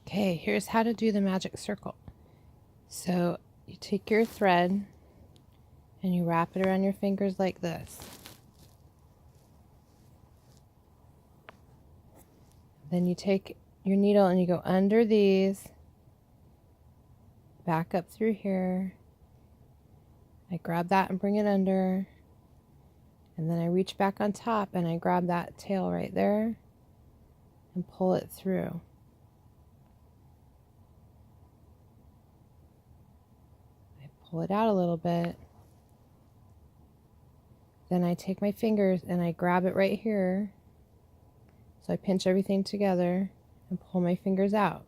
Okay, here's how to do the magic circle. So you take your thread and you wrap it around your fingers like this. Then you take your needle and you go under these, back up through here. I grab that and bring it under, and then I reach back on top and I grab that tail right there and pull it through. Pull it out a little bit. Then I take my fingers and I grab it right here. So I pinch everything together and pull my fingers out.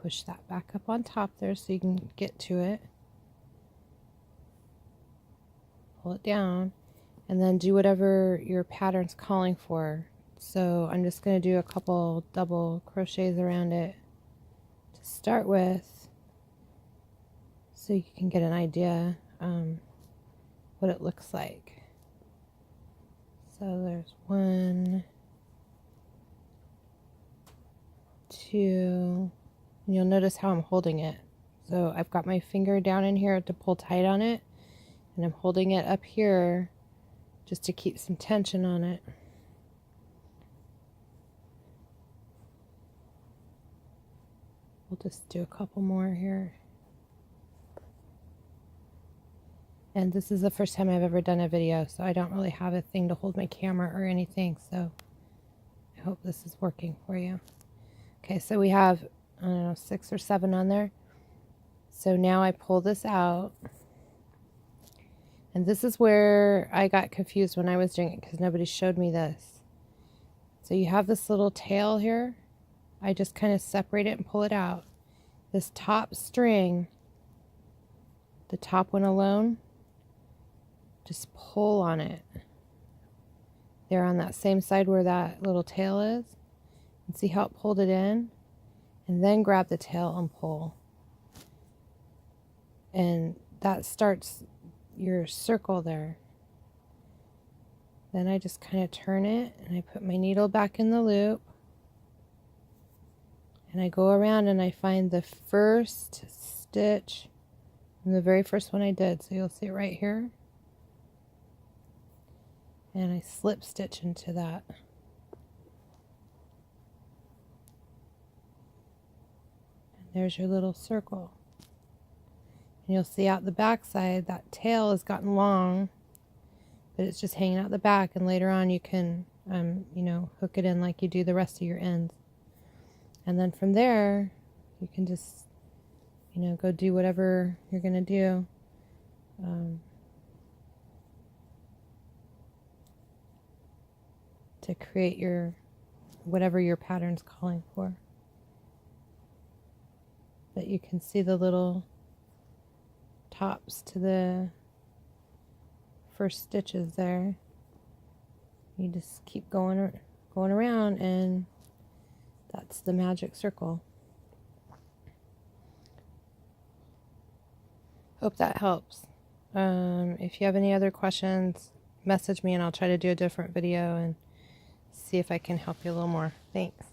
Push that back up on top there so you can get to it. Pull it down and then do whatever your pattern's calling for. So I'm just going to do a couple double crochets around it to start with, so you can get an idea what it looks like. So there's 1, 2, and you'll notice how I'm holding it. So I've got my finger down in here to pull tight on it, and I'm holding it up here just to keep some tension on it. We'll just do a couple more here. And this is the first time I've ever done a video, so I don't really have a thing to hold my camera or anything, so I hope this is working for you. Okay, so we have, I don't know, 6 or 7 on there. So now I pull this out. And this is where I got confused when I was doing it because nobody showed me this. So you have this little tail here. I just kind of separate it and pull it out. This top string, the top one alone, just pull on it. There on that same side where that little tail is. And see how it pulled it in? And then grab the tail and pull. And that starts your circle there. Then I just kind of turn it and I put my needle back in the loop. And I go around and I find the first stitch from the very first one I did. So you'll see it right here. And I slip stitch into that. And there's your little circle. And you'll see out the back side that tail has gotten long, but it's just hanging out the back, and later on you can you know, hook it in like you do the rest of your ends. And then from there you can just, you know, go do whatever you're gonna do. To create your, whatever your pattern's calling for. But you can see the little tops to the first stitches there. You just keep going around, and that's the magic circle. Hope that helps. If you have any other questions, message me and I'll try to do a different video and see if I can help you a little more. Thanks.